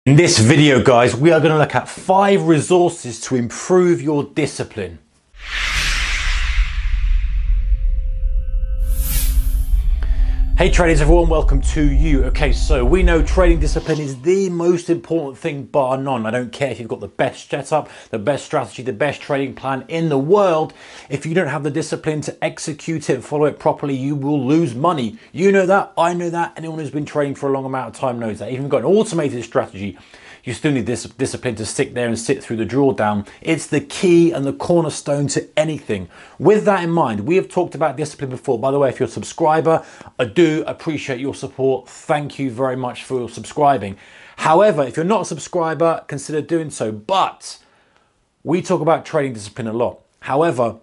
In this video, guys, we are going to look at 5 resources to improve your discipline. Hey traders, everyone, welcome to you. Okay, so we know trading discipline is the most important thing bar none. I don't care if you've got the best setup, the best strategy, the best trading plan in the world. If you don't have the discipline to execute it and follow it properly, you will lose money. You know that, I know that, anyone who's been trading for a long amount of time knows that. Even if you've got an automated strategy, you still need this discipline to stick there and sit through the drawdown. It's the key and the cornerstone to anything. With that in mind, we have talked about discipline before. By the way, if you're a subscriber, I do appreciate your support. Thank you very much for subscribing. However, if you're not a subscriber, consider doing so. But we talk about trading discipline a lot. However,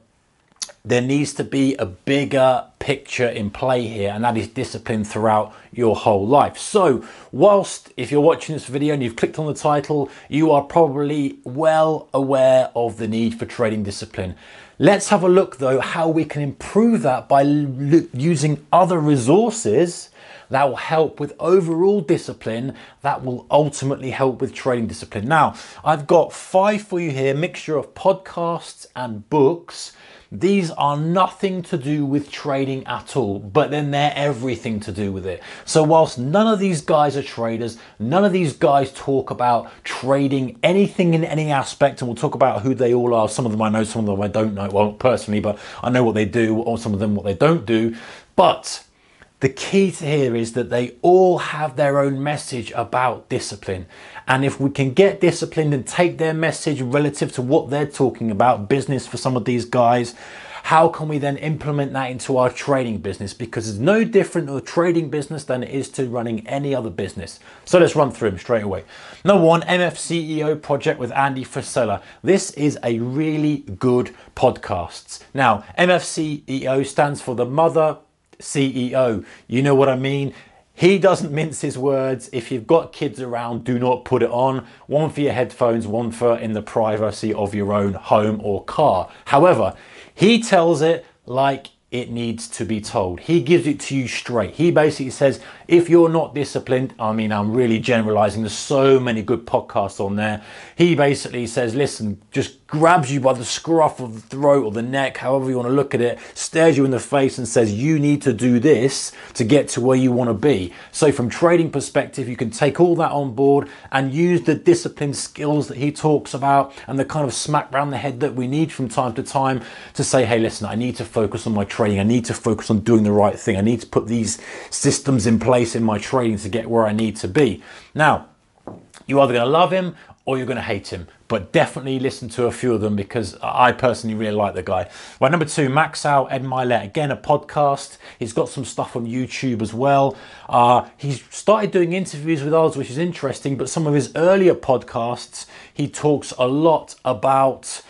there needs to be a bigger picture in play here, and that is discipline throughout your whole life. So whilst if you're watching this video and you've clicked on the title, you are probably well aware of the need for trading discipline. Let's have a look though how we can improve that by using other resources that will help with overall discipline, that will ultimately help with trading discipline. Now, I've got 5 for you here, mixture of podcasts and books. These are nothing to do with trading at all, but then they're everything to do with it. So whilst none of these guys are traders, none of these guys talk about trading anything in any aspect, and we'll talk about who they all are. Some of them I know, some of them I don't know, well, personally, but I know what they do, or some of them what they don't do. But the key to here is that they all have their own message about discipline. And if we can get disciplined and take their message relative to what they're talking about, business for some of these guys, how can we then implement that into our trading business? Because it's no different to a trading business than it is to running any other business. So let's run through them straight away. Number 1, MFCEO Project with Frisella. This is a really good podcast. Now, MFCEO stands for the Mother CEO. You know what I mean? He doesn't mince his words. If you've got kids around, do not put it on. One for your headphones, one for in the privacy of your own home or car. However, he tells it like it needs to be told. He gives it to you straight. He basically says, if you're not disciplined, I mean, I'm really generalizing. There's so many good podcasts on there. He basically says, listen, just grabs you by the scruff of the throat or the neck, however you want to look at it, stares you in the face and says, you need to do this to get to where you want to be. So from trading perspective, you can take all that on board and use the discipline skills that he talks about and the kind of smack round the head that we need from time to time to say, hey, listen, I need to focus on my trading. I need to focus on doing the right thing. I need to put these systems in place in my trading to get where I need to be. Now, you're either going to love him or you're going to hate him, but definitely listen to a few of them because I personally really like the guy. Right, number 2, Mylett. Again, a podcast. He's got some stuff on YouTube as well. He's started doing interviews with others, which is interesting, but some of his earlier podcasts, he talks a lot about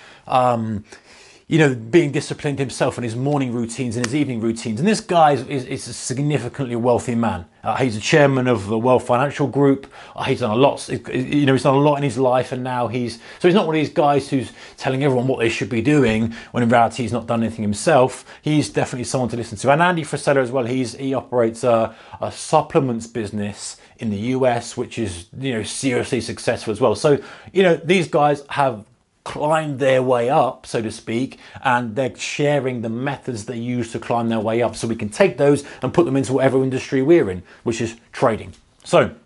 you know, being disciplined himself and his morning routines and his evening routines. And this guy is a significantly wealthy man. He's a chairman of the World Financial Group. He's done a lot, you know, he's done a lot in his life, and now so he's not one of these guys who's telling everyone what they should be doing when in reality he's not done anything himself. He's definitely someone to listen to. And Frisella as well, he operates a supplements business in the US, which is, you know, seriously successful as well. So, you know, these guys have climbed their way up, so to speak, and they're sharing the methods they use to climb their way up, so we can take those and put them into whatever industry we're in, which is trading. So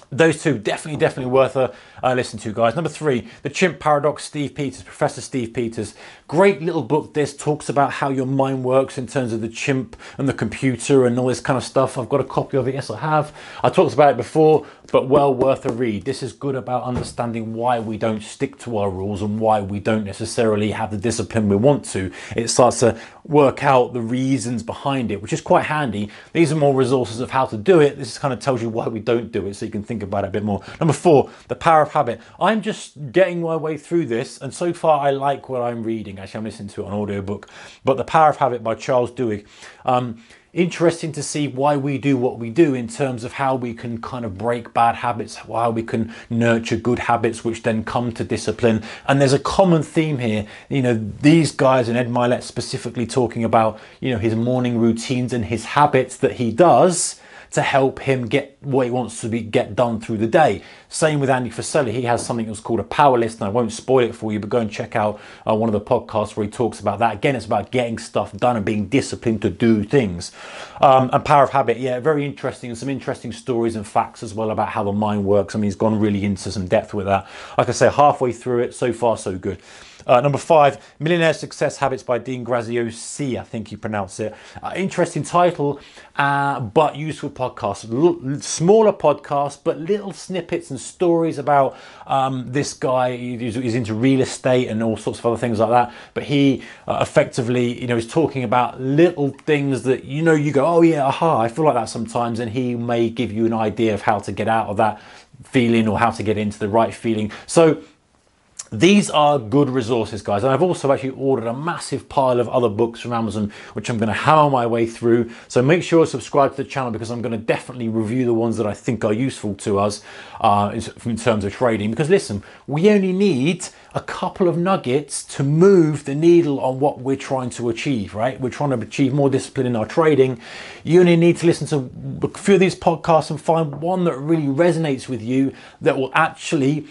those two definitely worth a listen to, guys. Number 3, the Chimp Paradox, Professor Steve Peters. Great little book. This talks about how your mind works in terms of the chimp and the computer and all this kind of stuff. I've got a copy of it. Yes, I have. I talked about it before, but well worth a read. This is good about understanding why we don't stick to our rules and why we don't necessarily have the discipline we want to. It starts to work out the reasons behind it, which is quite handy. These are more resources of how to do it. This kind of tells you why we don't do it, so you can think about it a bit more. Number 4, the Power of Habit. I'm just getting my way through this, and so far I like what I'm reading. Actually, I'm listening to it on audiobook, but the Power of Habit by Charles Duhigg. Interesting to see why we do what we do in terms of how we can kind of break bad habits, how we can nurture good habits, which then come to discipline. And there's a common theme here. You know, these guys and Mylett specifically talking about, you know, his morning routines and his habits that he does to help him get what he wants to get done through the day. Same with Andy Frisella. He has something that's called a power list, and I won't spoil it for you, but go and check out one of the podcasts where he talks about that. Again, it's about getting stuff done and being disciplined to do things. And Power of Habit, yeah, very interesting, and some interesting stories and facts as well about how the mind works. I mean, he's gone really into some depth with that. Like I say, halfway through it, so far so good. Number 5, Millionaire Success Habits by Graziosi, I think you pronounce it. Interesting title, but useful podcast. Smaller podcast, but little snippets and stories about this guy. He's into real estate and all sorts of other things like that. But he effectively, is talking about little things that, you go, oh yeah, aha, I feel like that sometimes. And he may give you an idea of how to get out of that feeling or how to get into the right feeling. So these are good resources, guys. And I've also actually ordered a massive pile of other books from Amazon, which I'm going to hammer my way through. So make sure to subscribe to the channel, because I'm going to definitely review the ones that I think are useful to us in terms of trading. Because listen, we only need a couple of nuggets to move the needle on what we're trying to achieve, right? We're trying to achieve more discipline in our trading. You only need to listen to a few of these podcasts and find one that really resonates with you, that will actually,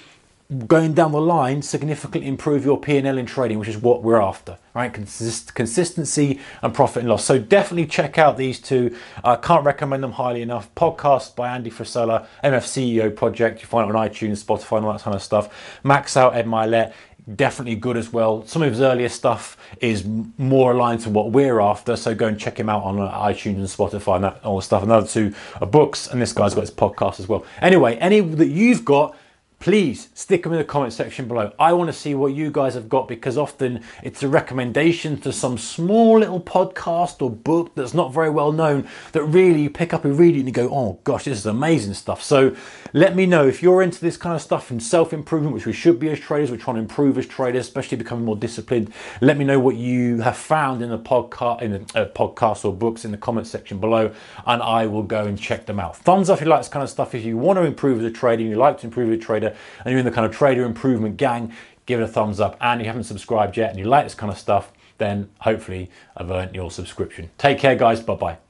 going down the line, significantly improve your P&L in trading, which is what we're after, right? Consistency and profit and loss. So definitely check out these two. I can't recommend them highly enough. Podcast by Andy Frisella, MFCEO Project. You find it on iTunes, Spotify, and all that kind of stuff. Max Out Ed Mylett, definitely good as well. Some of his earlier stuff is more aligned to what we're after, so go and check him out on iTunes and Spotify and that all the stuff. Another two are books, and this guy's got his podcast as well. Anyway, any that you've got, please stick them in the comment section below. I want to see what you guys have got, because often it's a recommendation to some small little podcast or book that's not very well known, that really you pick up and read it and you go, oh gosh, this is amazing stuff. So let me know if you're into this kind of stuff and self-improvement, which we should be as traders. We're trying to improve as traders, especially becoming more disciplined. Let me know what you have found in the podcast or books in the comment section below, and I will go and check them out. Thumbs up if you like this kind of stuff. If you want to improve as a trader, you like to improve as a trader, and you're in the kind of trader improvement gang, give it a thumbs up. And if you haven't subscribed yet and you like this kind of stuff, then hopefully I've earned your subscription. Take care, guys. Bye-bye.